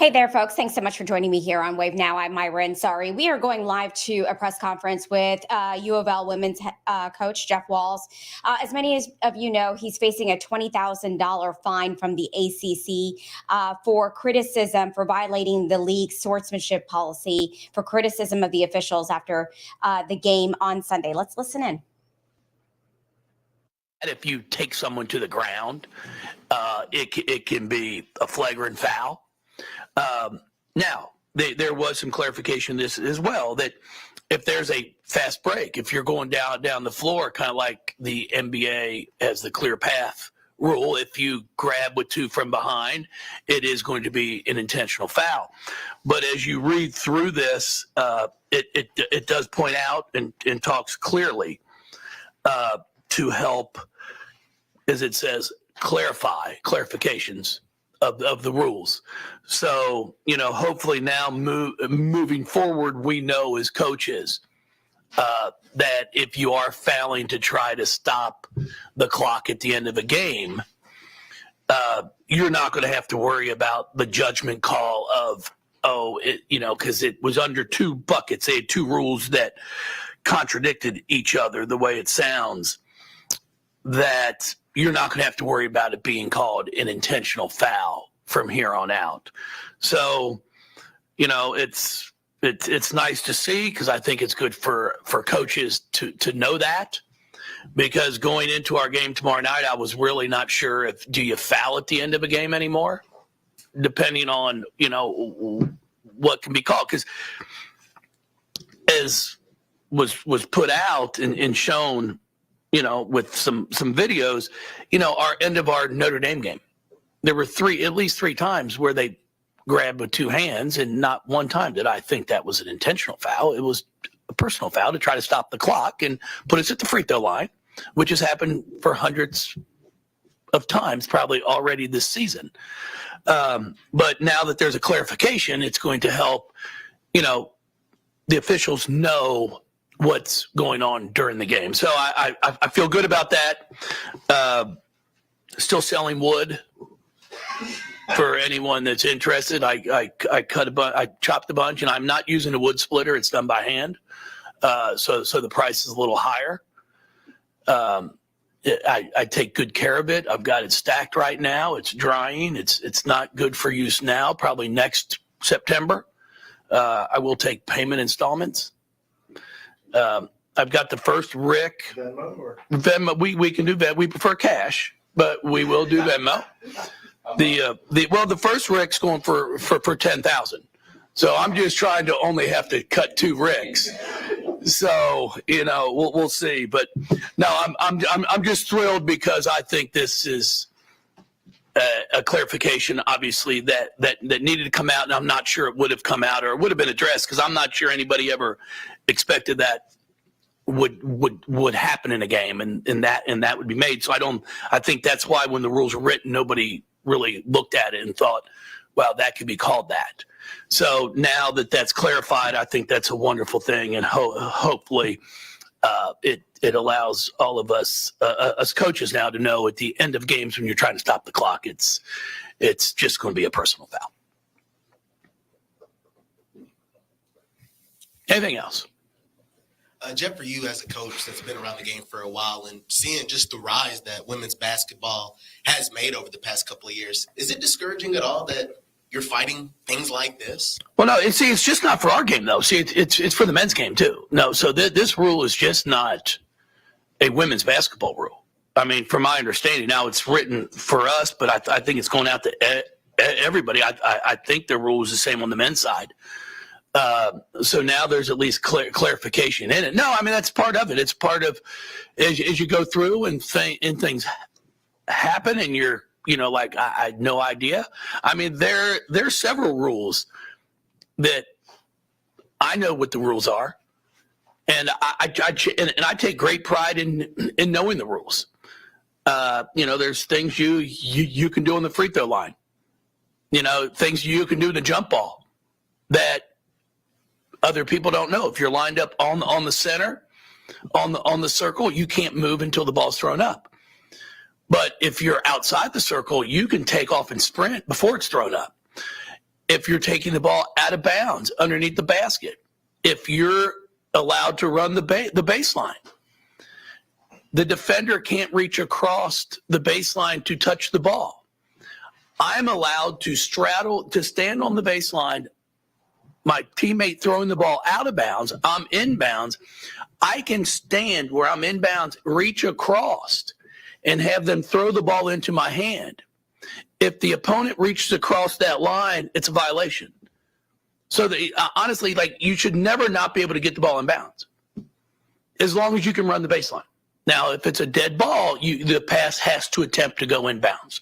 Hey there, folks. Thanks so much for joining me here on Wave Now. I'm Myra Ansari. We are going live to a press conference with UofL women's coach, Jeff Walz. As many of you know, he's facing a $20,000 fine from the ACC for criticism for violating the league's sportsmanship policy, for criticism of the officials after the game on Sunday. Let's listen in. And if you take someone to the ground, it can be a flagrant foul. Now, there was some clarification this as well, that if there's a fast break, if you're going down the floor, kind of like the NBA has the clear path rule, if you grab with two from behind, it is going to be an intentional foul. But as you read through this, it does point out and talks clearly to help, as it says, clarifications of the rules. So, hopefully now moving forward, we know as coaches that if you are failing to try to stop the clock at the end of a game, you're not going to have to worry about the judgment call of, because it was under two buckets. They had two rules that contradicted each other the way it sounds, that you're not going to have to worry about it being called an intentional foul from here on out. So, it's nice to see, because I think it's good for coaches to know that, because going into our game tomorrow night, I was really not sure do you foul at the end of a game anymore, depending on, what can be called. Because as was put out and shown, with some videos, our end of our Notre Dame game, there were at least three times where they grabbed with two hands, and not one time did I think that was an intentional foul. It was a personal foul to try to stop the clock and put us at the free throw line, which has happened for hundreds of times probably already this season. But now that there's a clarification, it's going to help, the officials know what's going on during the game. So I feel good about that. Still selling wood for anyone that's interested. I chopped a bunch, and I'm not using a wood splitter. It's done by hand. So the price is a little higher. I take good care of it. I've got it stacked right now. It's drying. It's not good for use now. Probably next September, I will take payment installments. I've got the first Rick. Venmo. We can do that. We prefer cash, but we will do Venmo. The first Rick's going for 10,000. So I'm just trying to only have to cut two Ricks. So we'll see. But no, I'm just thrilled, because I think this is a clarification, obviously, that needed to come out, and I'm not sure it would have come out, or it would have been addressed, because I'm not sure anybody ever expected that would happen in a game, and that would be made. So I think that's why when the rules were written, nobody really looked at it and thought, well, that could be called that. So now that that's clarified, I think that's a wonderful thing, and hopefully it allows all of us coaches now to know at the end of games, when you're trying to stop the clock, it's just going to be a personal foul. Anything else? Jeff, for you as a coach that's been around the game for a while and seeing just the rise that women's basketball has made over the past couple of years, is it discouraging at all that you're fighting things like this? Well, no, it's just not for our game, though. See, it's for the men's game, too. No, so this rule is just not a women's basketball rule. I mean, from my understanding, now it's written for us, but I think it's going out to everybody. I think the rule is the same on the men's side. So now there's at least clarification in it. No, I mean, that's part of it. It's part of as you go through and things happen, and you're, like, I had no idea. I mean, there's several rules that I know what the rules are, and I take great pride in knowing the rules. There's things you can do on the free throw line. Things you can do in the jump ball that other people don't know. If you're lined up on the center, on the circle, you can't move until the ball's thrown up. But if you're outside the circle, you can take off and sprint before it's thrown up. if you're taking the ball out of bounds underneath the basket, if you're allowed to run the baseline. The defender can't reach across the baseline to touch the ball. I'm allowed to stand on the baseline, my teammate throwing the ball out of bounds, I'm inbounds. I can stand where I'm inbounds, reach across, and have them throw the ball into my hand. If the opponent reaches across that line, it's a violation. So honestly, like, you should never not be able to get the ball in bounds as long as you can run the baseline. Now, if it's a dead ball, the pass has to attempt to go in bounds.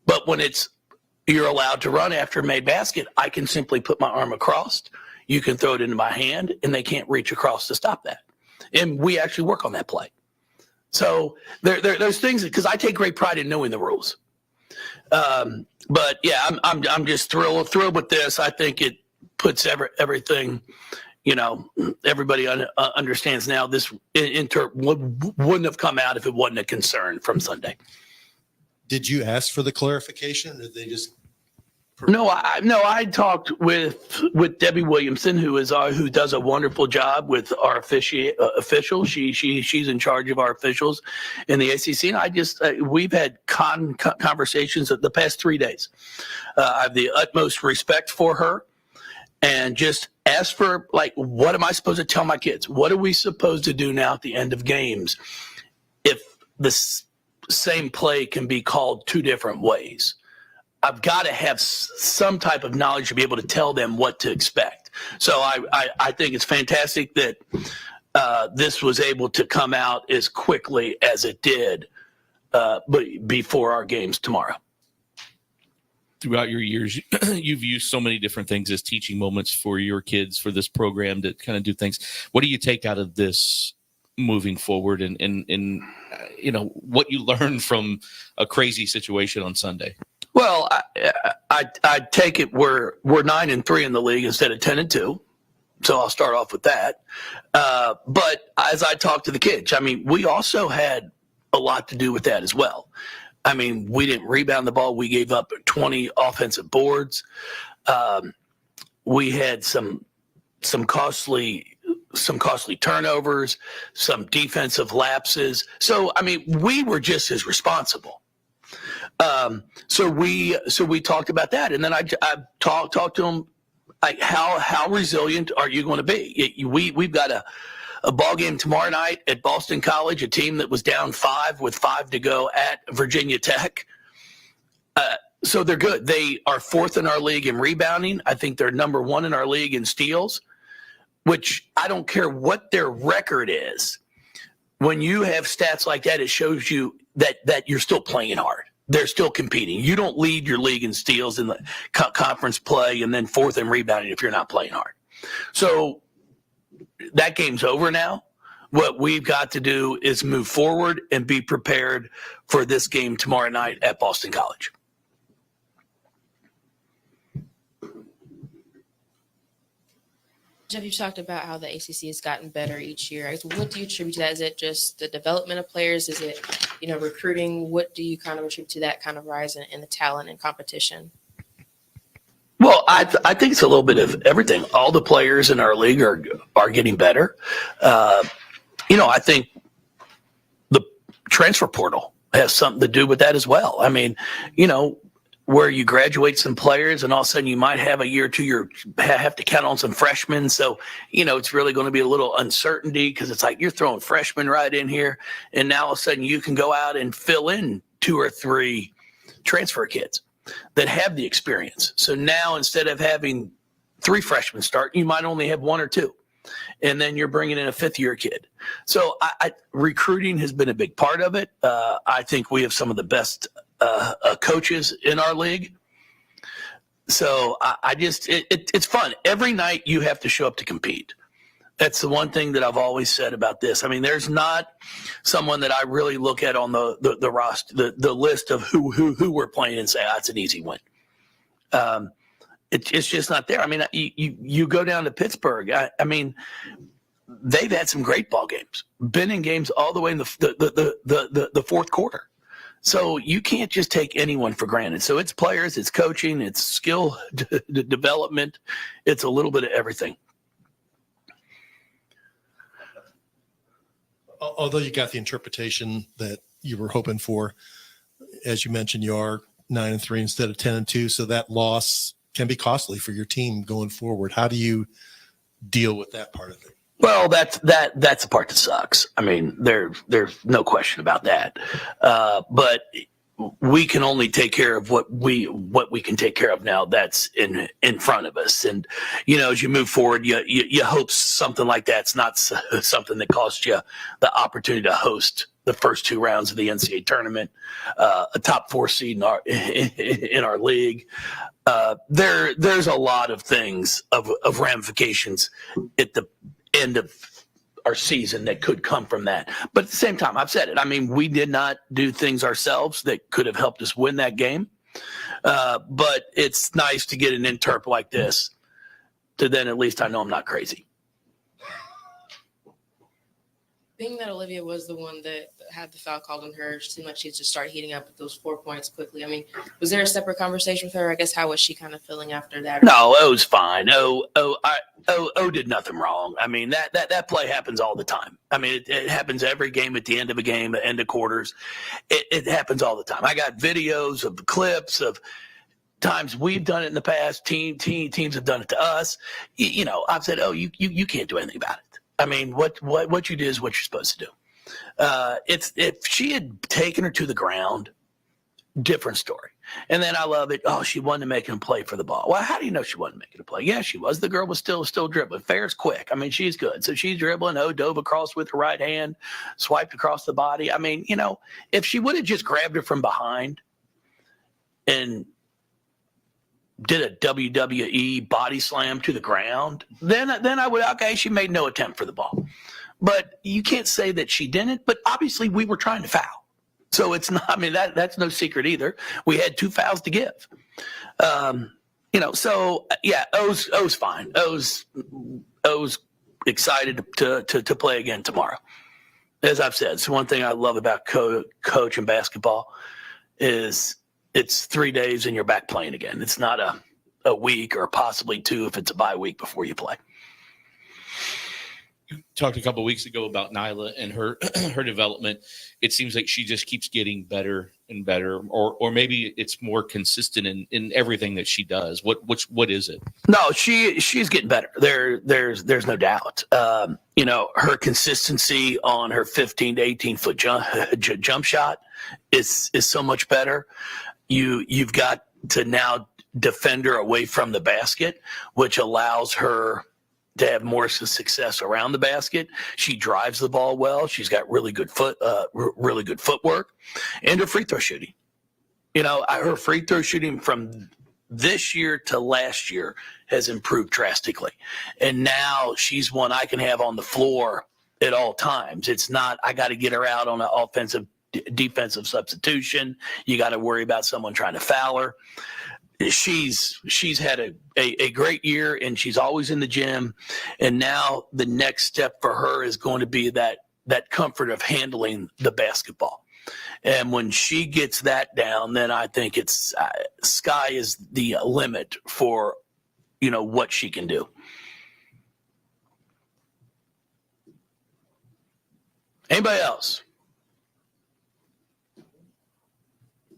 But when you're allowed to run after a made basket, I can simply put my arm across. You can throw it into my hand, and they can't reach across to stop that. And we actually work on that play. So there's things, because I take great pride in knowing the rules. But yeah, I'm just thrilled with this. I think it puts everything. Everybody understands now this wouldn't have come out if it wasn't a concern from Sunday. Did you ask for the clarification, or did they just? No, I talked with Debbie Williamson, who does a wonderful job with our officials. She's in charge of our officials in the ACC, and we've had conversations the past 3 days. I have the utmost respect for her, and just ask for, like, what am I supposed to tell my kids? What are we supposed to do now at the end of games if the same play can be called 2 different ways? I've got to have some type of knowledge to be able to tell them what to expect. So I think it's fantastic that this was able to come out as quickly as it did before our games tomorrow. Throughout your years, you've used so many different things as teaching moments for your kids, for this program to kind of do things. What do you take out of this moving forward, and what you learned from a crazy situation on Sunday? Well, I take it we're 9-3 in the league instead of 10-2. So I'll start off with that. But as I talk to the kids, we also had a lot to do with that as well. We didn't rebound the ball. We gave up 20 offensive boards. We had some costly turnovers, some defensive lapses. So we were just as responsible. So we talked about that, and then I talked to them, like, how resilient are you going to be? We've got a ball game tomorrow night at Boston College, a team that was down 5 with 5 to go at Virginia Tech. So they're good. They are 4th in our league in rebounding. I think they're number 1 in our league in steals, which I don't care what their record is. When you have stats like that, it shows you that you're still playing hard. They're still competing. You don't lead your league in steals in the conference play and then 4th in rebounding if you're not playing hard. So that game's over now. What we've got to do is move forward and be prepared for this game tomorrow night at Boston College. Jeff, you've talked about how the ACC has gotten better each year. What do you attribute to that? Is it just the development of players? Is it, recruiting? What do you kind of attribute to that kind of rise in the talent and competition? Well, I think it's a little bit of everything. All the players in our league are getting better. I think the transfer portal has something to do with that as well. Where you graduate some players and all of a sudden you might have a year or 2 year have to count on some freshmen. So, it's really going to be a little uncertainty because it's like you're throwing freshmen right in here. And now all of a sudden you can go out and fill in 2 or 3 transfer kids that have the experience. So now instead of having 3 freshmen start, you might only have 1 or 2. And then you're bringing in a 5th-year kid. So recruiting has been a big part of it. I think we have some of the best coaches in our league. So it's fun. Every night you have to show up to compete. That's the one thing that I've always said about this. There's not someone that I really look at on the roster, the list of who we're playing and say, it's an easy win. It's just not there. You go down to Pittsburgh. They've had some great ball games. Been in games all the way in the fourth quarter. So you can't just take anyone for granted. So it's players, it's coaching, it's skill development. It's a little bit of everything. Although you got the interpretation that you were hoping for, as you mentioned, you are 9-3 instead of 10-2. So that loss can be costly for your team going forward. How do you deal with that part of it? Well, that's the part that sucks. I mean, there's no question about that. But we can only take care of what we can take care of now. That's in front of us. And as you move forward, you hope something like that's not something that costs you the opportunity to host the first 2 rounds of the NCAA tournament, a top 4 seed in our league. There's a lot of things of ramifications at the end of our season that could come from that. But at the same time, I've said it. I mean, we did not do things ourselves that could have helped us win that game. But it's nice to get an interp like this to then at least I know I'm not crazy. Being that Olivia was the one that had the foul called on her, it seemed like she just started heating up with those 4 points quickly. I mean, was there a separate conversation with her? I guess how was she kind of feeling after that? No, O's fine. O did nothing wrong. I mean, that play happens all the time. I mean, it happens every game, at the end of a game, the end of quarters. It happens all the time. I got videos of clips of times we've done it in the past. Teams have done it to us. I've said, you can't do anything about it. I mean, what you do is what you're supposed to do. If she had taken her to the ground, different story. And then I love it. Oh, she wasn't making a play for the ball. Well, how do you know she wasn't making a play? Yeah, she was. The girl was still dribbling. Fair's quick. I mean, she's good. So she's dribbling. Dove across with her right hand, swiped across the body. I mean, if she would have just grabbed her from behind and did a WWE body slam to the ground, then I would, okay, she made no attempt for the ball. But you can't say that she didn't, but obviously we were trying to foul. So it's not, I mean, that's no secret either. We had 2 fouls to give. So yeah, O's fine. O's excited to play again tomorrow. As I've said, it's one thing I love about coaching basketball is it's 3 days and you're back playing again. It's not a week or possibly 2 if it's a bye week before you play. You talked a couple of weeks ago about Nyla and her her development. It seems like she just keeps getting better and better, or maybe it's more consistent in everything that she does. What is it? No, she's getting better. There's no doubt. Her consistency on her 15 to 18 foot jump shot is so much better. You've got to now defend her away from the basket, which allows her to have more success around the basket. She drives the ball well. She's got really good footwork, and her free throw shooting. Her free throw shooting from this year to last year has improved drastically, and now she's one I can have on the floor at all times. It's not I got to get her out on an offensive defensive substitution. You got to worry about someone trying to foul her. She's had a great year, and she's always in the gym. And now the next step for her is going to be that comfort of handling the basketball. And when she gets that down, then I think it's sky is the limit for what she can do. Anybody else?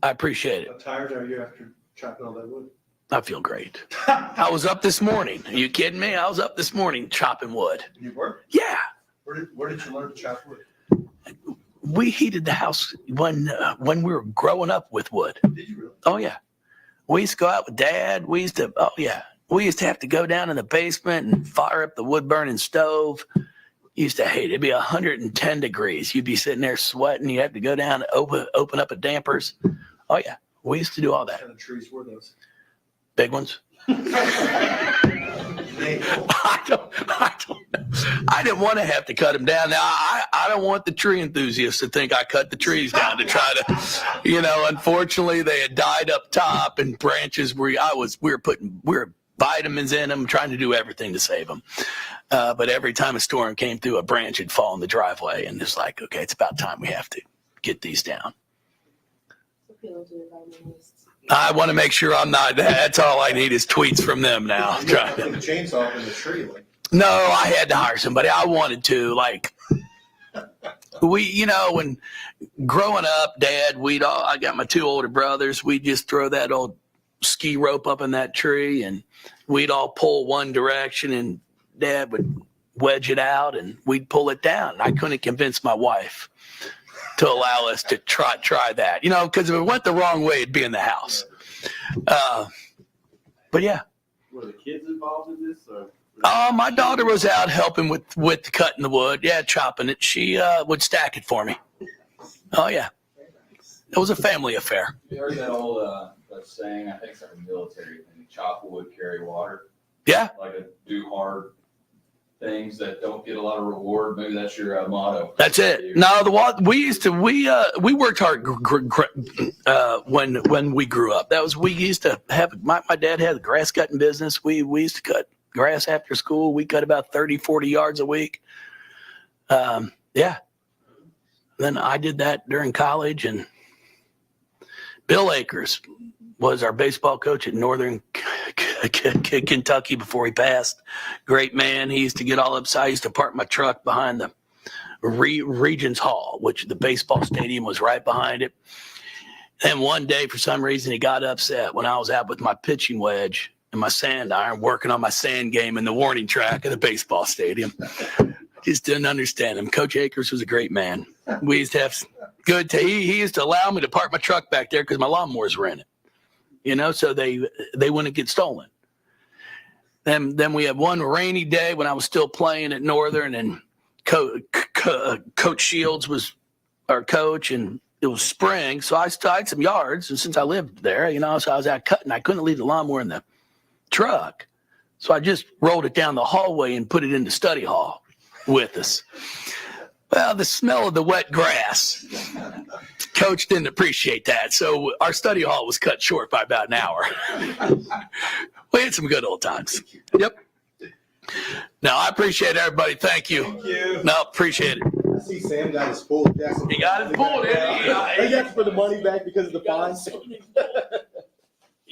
I appreciate it. How tired are you after chopping all that wood? I feel great. I was up this morning. Are you kidding me? I was up this morning chopping wood. You were? Yeah. Where did you learn to chop wood? We heated the house when we were growing up with wood. Did you really? Oh, yeah. We used to go out with Dad. We used to have to go down in the basement and fire up the wood-burning stove. Used to hate it. It'd be 110 degrees. You'd be sitting there sweating. You have to go down and open up a dampers. Oh, yeah. We used to do all that. What kind of trees were those? Big ones. I don't know. I didn't want to have to cut them down. Now, I don't want the tree enthusiasts to think I cut the trees down to try to, unfortunately they had died up top and branches we were putting vitamins in them, trying to do everything to save them. But every time a storm came through, a branch would fall in the driveway, and it's like, okay, it's about time we have to get these down. those environmentalists? I want to make sure I'm not. That's all I need is tweets from them now. Put the chainsaw up in the tree. No, I had to hire somebody. I wanted to. Like, when growing up, Dad, I got my 2 older brothers. We'd just throw that old ski rope up in that tree, and we'd all pull one direction, and Dad would wedge it out, and we'd pull it down. I couldn't convince my wife to allow us to try that, because if it went the wrong way, it'd be in the house. But yeah. Were the kids involved in this? Or? My daughter was out helping with cutting the wood. Yeah, chopping it. She would stack it for me. Oh yeah. It was a family affair. You heard that old that saying, I think it's like a military thing, chop wood, carry water. Yeah. Like do hard things that don't get a lot of reward. Maybe that's your motto. That's it. No, we worked hard when we grew up. We used to have, my dad had a grass cutting business. We used to cut grass after school. We cut about 30, 40 yards a week. Yeah. Then I did that during college, and Bill Akers was our baseball coach at Northern Kentucky before he passed. Great man. He used to get all upset. I used to park my truck behind the Regents Hall, which the baseball stadium was right behind it. And one day, for some reason, he got upset when I was out with my pitching wedge and my sand iron working on my sand game in the warning track of the baseball stadium. Just didn't understand him. Coach Akers was a great man. We used to have he used to allow me to park my truck back there because my lawnmowers were in it. So they wouldn't get stolen. Then we had one rainy day when I was still playing at Northern, and Coach Shields was our coach, and it was spring, so I still had some yards. And since I lived there, so I was out cutting. I couldn't leave the lawnmower in the truck, so I just rolled it down the hallway and put it in the study hall with us. Well, the smell of the wet grass, Coach didn't appreciate that, so our study hall was cut short by about an hour. We had some good old times. Yep. No, I appreciate everybody. Thank you. Thank you. No, appreciate it. I see Sam got his full. He got his full, didn't he? He got for the money back because of the fines. He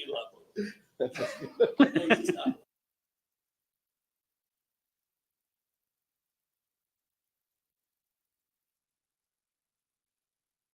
loved it.